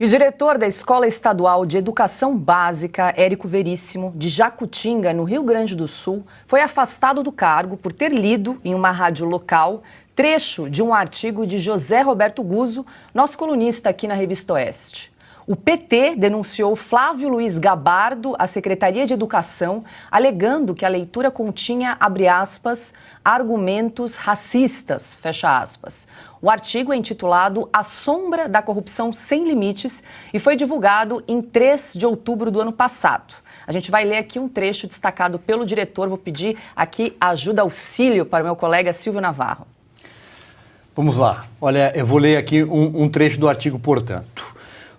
E o diretor da Escola Estadual de Educação Básica, Érico Veríssimo, de Jacutinga, no Rio Grande do Sul, foi afastado do cargo por ter lido em uma rádio local trecho de um artigo de José Roberto Guzzo, nosso colunista aqui na Revista Oeste. O PT denunciou Flávio Luiz Gabardo à Secretaria de Educação, alegando que a leitura continha, abre aspas, argumentos racistas, fecha aspas. O artigo é intitulado A Sombra da Corrupção Sem Limites e foi divulgado em 3 de outubro do ano passado. A gente vai ler aqui um trecho destacado pelo diretor. Vou pedir aqui ajuda, auxílio para o meu colega Silvio Navarro. Vamos lá. Olha, eu vou ler aqui um trecho do artigo, portanto.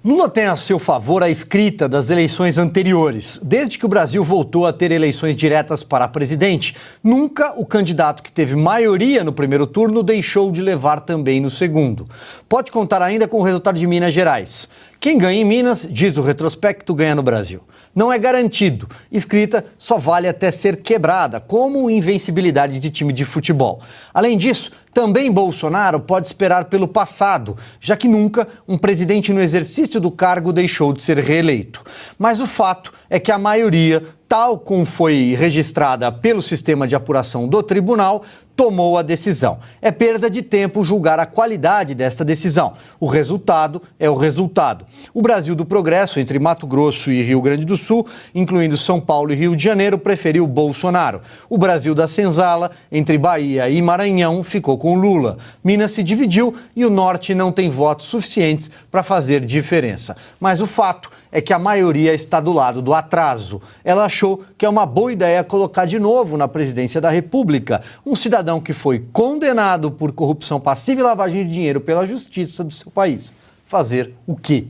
Lula tem a seu favor a escrita das eleições anteriores. Desde que o Brasil voltou a ter eleições diretas para presidente, nunca o candidato que teve maioria no primeiro turno deixou de levar também no segundo. Pode contar ainda com o resultado de Minas Gerais. Quem ganha em Minas, diz o retrospecto, ganha no Brasil. Não é garantido. Escrita só vale até ser quebrada, como invencibilidade de time de futebol. Além disso, também Bolsonaro pode esperar pelo passado, já que nunca um presidente no exercício do cargo deixou de ser reeleito. Mas o fato é que a maioria, tal como foi registrada pelo sistema de apuração do tribunal, tomou a decisão. É perda de tempo julgar a qualidade desta decisão. O resultado é o resultado. O Brasil do Progresso, entre Mato Grosso e Rio Grande do Sul, incluindo São Paulo e Rio de Janeiro, preferiu Bolsonaro. O Brasil da Senzala, entre Bahia e Maranhão, ficou com Lula. Minas se dividiu e o Norte não tem votos suficientes para fazer diferença. Mas o fato é que a maioria está do lado do atraso. Ela achou que é uma boa ideia colocar de novo na presidência da República um cidadão que foi condenado por corrupção passiva e lavagem de dinheiro pela justiça do seu país. Fazer o quê?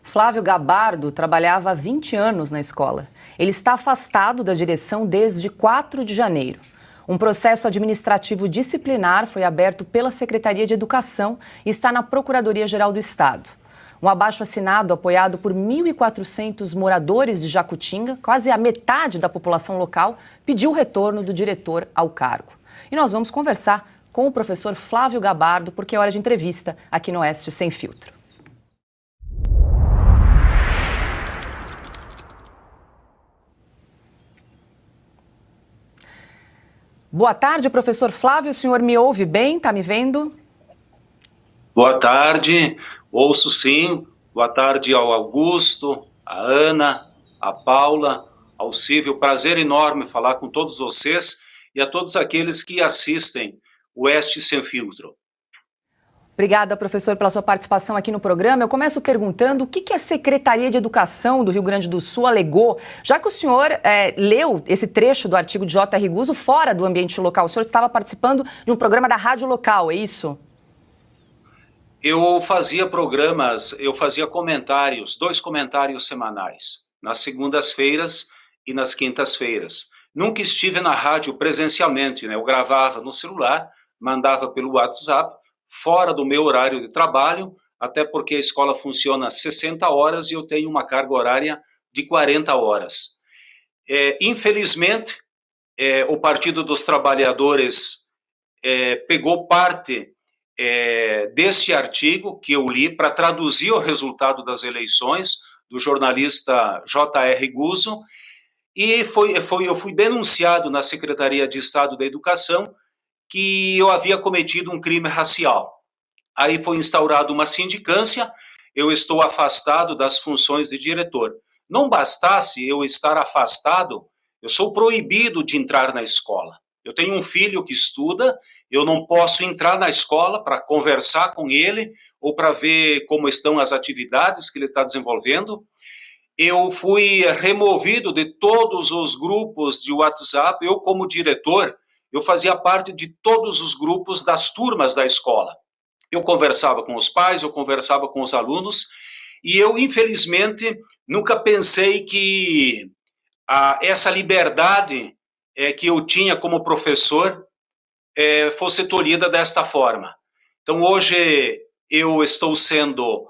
Flávio Gabardo trabalhava há 20 anos na escola. Ele está afastado da direção desde 4 de janeiro. Um processo administrativo disciplinar foi aberto pela Secretaria de Educação e está na Procuradoria-Geral do Estado. Um abaixo-assinado apoiado por 1.400 moradores de Jacutinga, quase a metade da população local, pediu o retorno do diretor ao cargo. E nós vamos conversar com o professor Flávio Gabardo, porque é hora de entrevista aqui no Oeste Sem Filtro. Boa tarde, professor Flávio. O senhor me ouve bem? Está me vendo? Boa tarde. Ouço sim. Boa tarde ao Augusto, a Ana, a Paula, ao Silvio. Prazer enorme falar com todos vocês e a todos aqueles que assistem o Oeste Sem Filtro. Obrigada, professor, pela sua participação aqui no programa. Eu começo perguntando o que a Secretaria de Educação do Rio Grande do Sul alegou, já que o senhor leu esse trecho do artigo de J.R. Guzzo fora do ambiente local. O senhor estava participando de um programa da rádio local, é isso? Eu fazia comentários, 2 comentários semanais, nas segundas-feiras e nas quintas-feiras. Nunca estive na rádio presencialmente, né? Eu gravava no celular, mandava pelo WhatsApp, fora do meu horário de trabalho, até porque a escola funciona 60 horas e eu tenho uma carga horária de 40 horas. Infelizmente, o Partido dos Trabalhadores pegou parte deste artigo que eu li para traduzir o resultado das eleições do jornalista J.R. Guzzo e eu fui denunciado na Secretaria de Estado da Educação que eu havia cometido um crime racial. Aí foi instaurada uma sindicância, eu estou afastado das funções de diretor. Não bastasse eu estar afastado, eu sou proibido de entrar na escola. Eu tenho um filho que estuda, eu não posso entrar na escola para conversar com ele ou para ver como estão as atividades que ele está desenvolvendo. Eu fui removido de todos os grupos de WhatsApp. Eu, como diretor, eu fazia parte de todos os grupos das turmas da escola. Eu conversava com os pais, eu conversava com os alunos e eu, infelizmente, nunca pensei que essa liberdade que eu tinha como professor fosse tolhida desta forma. Então, hoje, eu estou sendo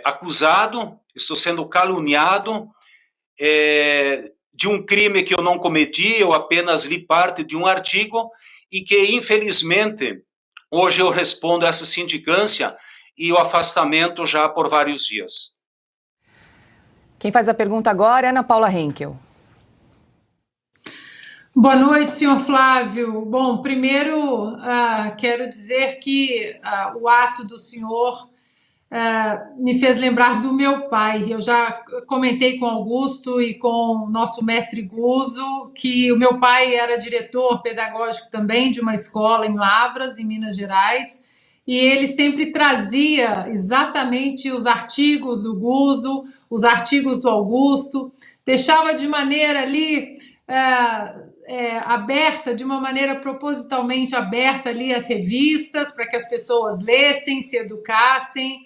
acusado, estou sendo caluniado de um crime que eu não cometi, eu apenas li parte de um artigo e que, infelizmente, hoje eu respondo a essa sindicância e o afastamento já por vários dias. Quem faz a pergunta agora é Ana Paula Henkel. Boa noite, senhor Flávio. Bom, primeiro quero dizer que o ato do senhor me fez lembrar do meu pai. Eu já comentei com Augusto e com o nosso mestre Guzzo que o meu pai era diretor pedagógico também de uma escola em Lavras, em Minas Gerais, e ele sempre trazia exatamente os artigos do Guzzo, os artigos do Augusto, deixava de maneira ali aberta, de uma maneira propositalmente aberta ali as revistas para que as pessoas lessem, se educassem.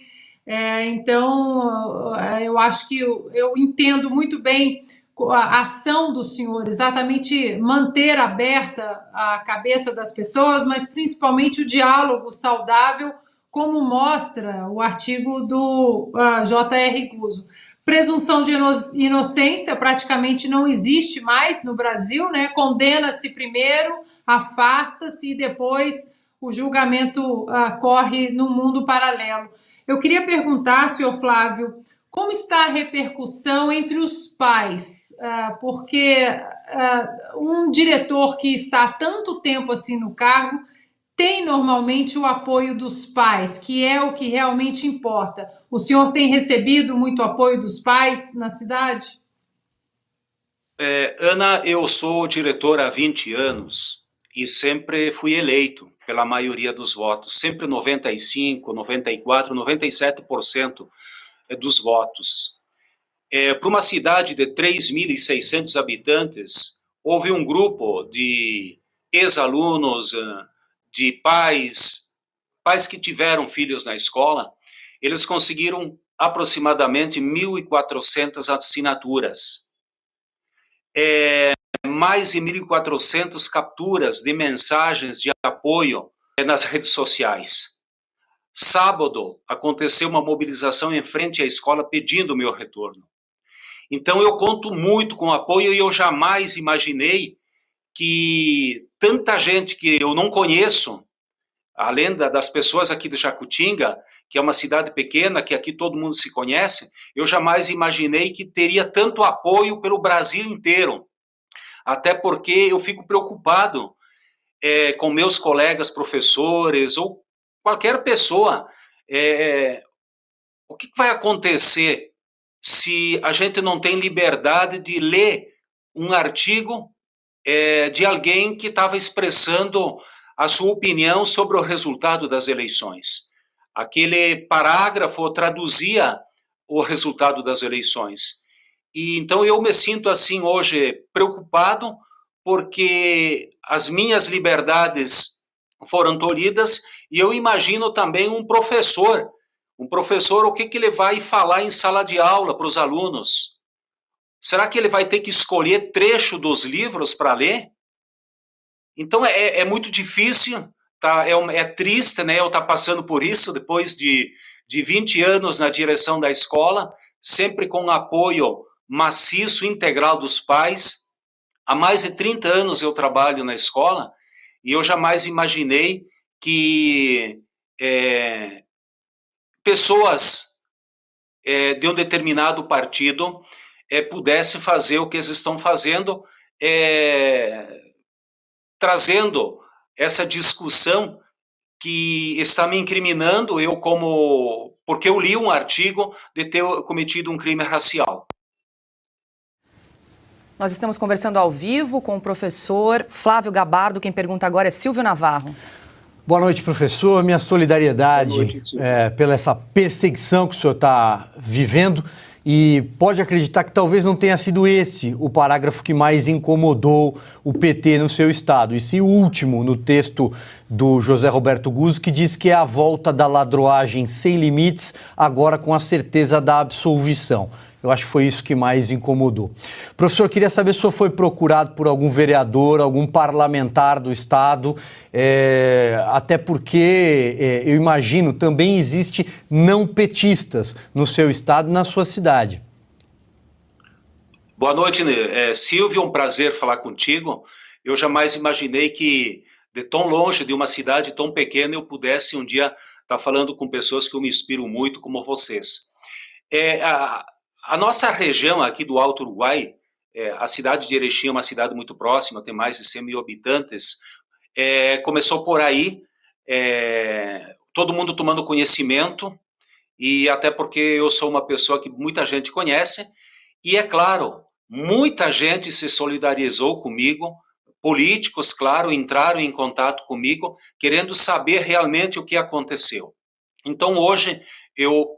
Então, eu acho que eu entendo muito bem a ação do senhor, exatamente manter aberta a cabeça das pessoas, mas principalmente o diálogo saudável, como mostra o artigo do J.R. Guzzo. Presunção de inocência praticamente não existe mais no Brasil, né? Condena-se primeiro, afasta-se e depois o julgamento corre no mundo paralelo. Eu queria perguntar, senhor Flávio, como está a repercussão entre os pais? Porque um diretor que está há tanto tempo assim no cargo tem normalmente o apoio dos pais, que é o que realmente importa. O senhor tem recebido muito apoio dos pais na cidade? Ana, eu sou diretor há 20 anos e sempre fui eleito pela maioria dos votos, sempre 95%, 94%, 97% dos votos. Para uma cidade de 3.600 habitantes, houve um grupo de ex-alunos, de pais que tiveram filhos na escola, eles conseguiram aproximadamente 1.400 assinaturas. Mais de 1.400 capturas de mensagens de apoio nas redes sociais. Sábado, aconteceu uma mobilização em frente à escola pedindo o meu retorno. Então, eu conto muito com o apoio e eu jamais imaginei que tanta gente que eu não conheço, além das pessoas aqui de Jacutinga, que é uma cidade pequena, que aqui todo mundo se conhece, eu jamais imaginei que teria tanto apoio pelo Brasil inteiro. Até porque eu fico preocupado com meus colegas professores ou qualquer pessoa. O que vai acontecer se a gente não tem liberdade de ler um artigo de alguém que estava expressando a sua opinião sobre o resultado das eleições? Aquele parágrafo traduzia o resultado das eleições. E então eu me sinto assim hoje preocupado porque as minhas liberdades foram tolhidas e eu imagino também um professor, o que ele vai falar em sala de aula para os alunos? Será que ele vai ter que escolher trecho dos livros para ler? Então é muito difícil, tá? É triste, né? Eu estar passando por isso depois de 20 anos na direção da escola, sempre com apoio maciço, integral dos pais. Há mais de 30 anos eu trabalho na escola e eu jamais imaginei que pessoas de um determinado partido pudessem fazer o que eles estão fazendo, trazendo essa discussão que está me incriminando, porque eu li um artigo de ter cometido um crime racial. Nós estamos conversando ao vivo com o professor Flávio Gabardo. Quem pergunta agora é Silvio Navarro. Boa noite, professor. Minha solidariedade pela essa perseguição que o senhor está vivendo. E pode acreditar que talvez não tenha sido esse o parágrafo que mais incomodou o PT no seu estado, e sim o último no texto do José Roberto Guzzo, que diz que é a volta da ladroagem sem limites, agora com a certeza da absolvição. Eu acho que foi isso que mais incomodou. Professor, queria saber se o senhor foi procurado por algum vereador, algum parlamentar do estado, até porque, eu imagino, também existe não petistas no seu estado e na sua cidade. Boa noite, Silvio, um prazer falar contigo. Eu jamais imaginei que, de tão longe, de uma cidade tão pequena, eu pudesse um dia estar falando com pessoas que eu me inspiro muito, como vocês. A nossa região aqui do Alto Uruguai, a cidade de Erechim é uma cidade muito próxima, tem mais de 100 mil habitantes, começou por aí, todo mundo tomando conhecimento, e até porque eu sou uma pessoa que muita gente conhece, e é claro, muita gente se solidarizou comigo, políticos, claro, entraram em contato comigo, querendo saber realmente o que aconteceu. Então, hoje,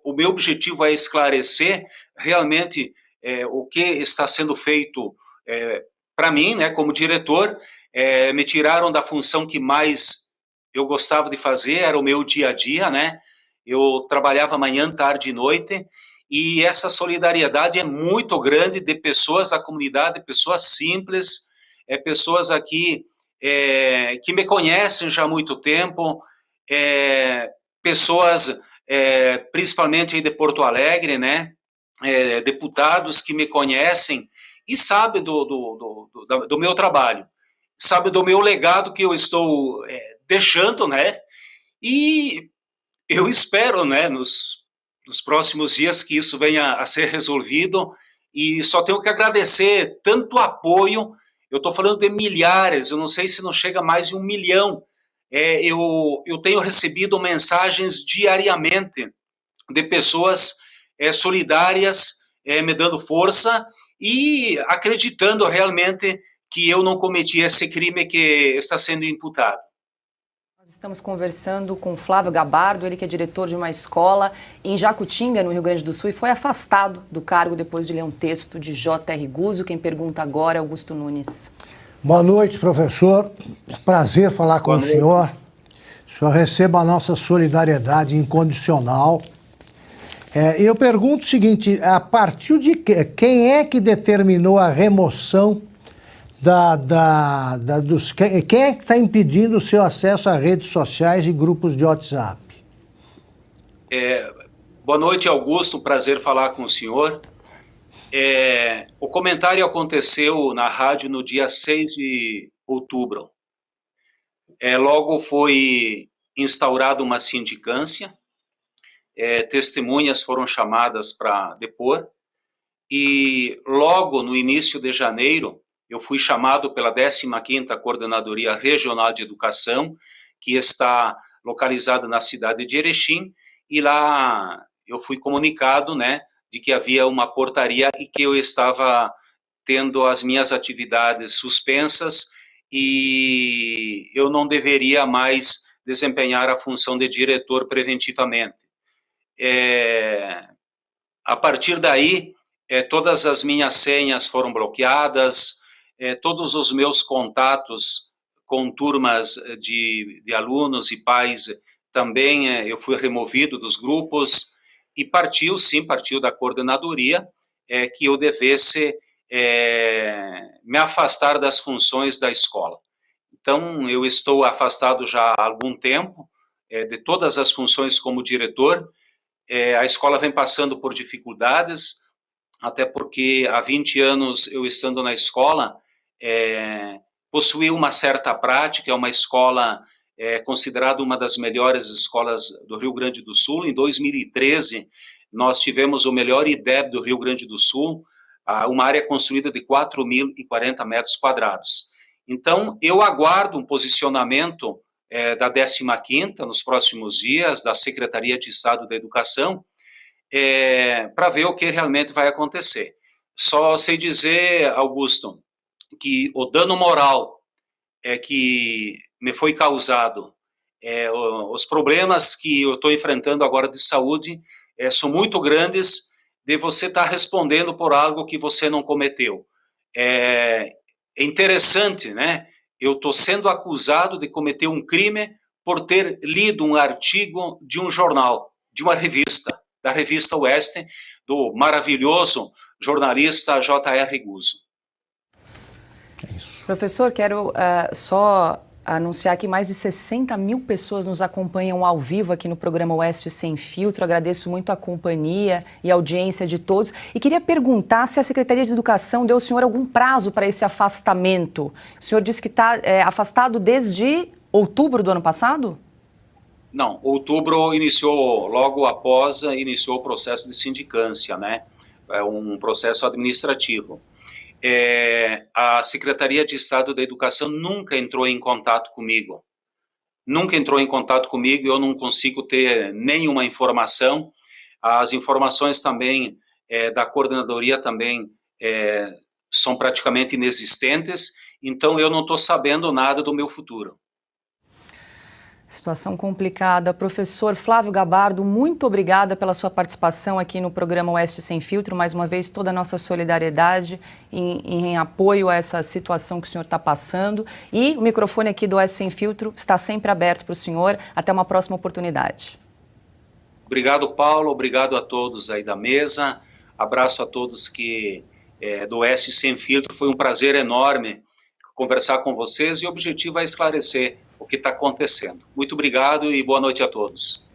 o meu objetivo é esclarecer realmente o que está sendo feito para mim, né, como diretor. Me tiraram da função que mais eu gostava de fazer, era o meu dia a dia, né? Eu trabalhava manhã, tarde e noite, e essa solidariedade é muito grande de pessoas da comunidade, pessoas simples, pessoas aqui que me conhecem já há muito tempo, pessoas principalmente aí de Porto Alegre, né? Deputados que me conhecem e sabem do meu trabalho, sabem do meu legado que eu estou deixando, né? E eu espero, né, nos próximos dias que isso venha a ser resolvido, e só tenho que agradecer tanto apoio. Eu estou falando de milhares, eu não sei se não chega a mais de 1 milhão. Eu tenho recebido mensagens diariamente de pessoas solidárias, me dando força e acreditando realmente que eu não cometi esse crime que está sendo imputado. Nós estamos conversando com Flávio Gabardo, ele que é diretor de uma escola em Jacutinga, no Rio Grande do Sul, e foi afastado do cargo depois de ler um texto de J.R. Guzzo. Quem pergunta agora é Augusto Nunes. Boa noite, professor. Prazer falar com o senhor. O senhor receba a nossa solidariedade incondicional. Eu pergunto o seguinte, a partir de quem é que determinou a remoção quem é que está impedindo o seu acesso a redes sociais e grupos de WhatsApp? Boa noite, Augusto, um prazer falar com o senhor. O comentário aconteceu na rádio no dia 6 de outubro. Logo foi instaurada uma sindicância, testemunhas foram chamadas para depor, e logo no início de janeiro, eu fui chamado pela 15ª Coordenadoria Regional de Educação, que está localizada na cidade de Erechim, e lá eu fui comunicado, né, de que havia uma portaria e que eu estava tendo as minhas atividades suspensas e eu não deveria mais desempenhar a função de diretor preventivamente. A partir daí, todas as minhas senhas foram bloqueadas, todos os meus contatos com turmas de alunos e pais também eu fui removido dos grupos e partiu da coordenadoria que eu devesse me afastar das funções da escola. Então, eu estou afastado já há algum tempo de todas as funções como diretor. A escola vem passando por dificuldades, até porque há 20 anos eu estando na escola, possui uma certa prática, é uma escola considerada uma das melhores escolas do Rio Grande do Sul. Em 2013, nós tivemos o melhor IDEB do Rio Grande do Sul, uma área construída de 4.040 metros quadrados. Então, eu aguardo um posicionamento da 15ª nos próximos dias, da Secretaria de Estado da Educação, para ver o que realmente vai acontecer. Só sei dizer, Augusto, que o dano moral que me foi causado, os problemas que eu estou enfrentando agora de saúde são muito grandes, de você estar respondendo por algo que você não cometeu. É interessante, né? Eu estou sendo acusado de cometer um crime por ter lido um artigo de um jornal, de uma revista, da revista Oeste, do maravilhoso jornalista J.R. Guzzo. Professor, quero só anunciar que mais de 60 mil pessoas nos acompanham ao vivo aqui no programa Oeste Sem Filtro. Agradeço muito a companhia e a audiência de todos. E queria perguntar se a Secretaria de Educação deu ao senhor algum prazo para esse afastamento. O senhor disse que está afastado desde outubro do ano passado? Não, outubro iniciou, logo após, iniciou o processo de sindicância, né? É um processo administrativo. A Secretaria de Estado da Educação nunca entrou em contato comigo. Nunca entrou em contato comigo, eu não consigo ter nenhuma informação. As informações também da coordenadoria também são praticamente inexistentes, então eu não estou sabendo nada do meu futuro. Situação complicada. Professor Flávio Gabardo, muito obrigada pela sua participação aqui no programa Oeste Sem Filtro. Mais uma vez, toda a nossa solidariedade em apoio a essa situação que o senhor está passando. E o microfone aqui do Oeste Sem Filtro está sempre aberto para o senhor. Até uma próxima oportunidade. Obrigado, Paulo. Obrigado a todos aí da mesa. Abraço a todos do Oeste Sem Filtro. Foi um prazer enorme conversar com vocês e o objetivo é esclarecer o que está acontecendo. Muito obrigado e boa noite a todos.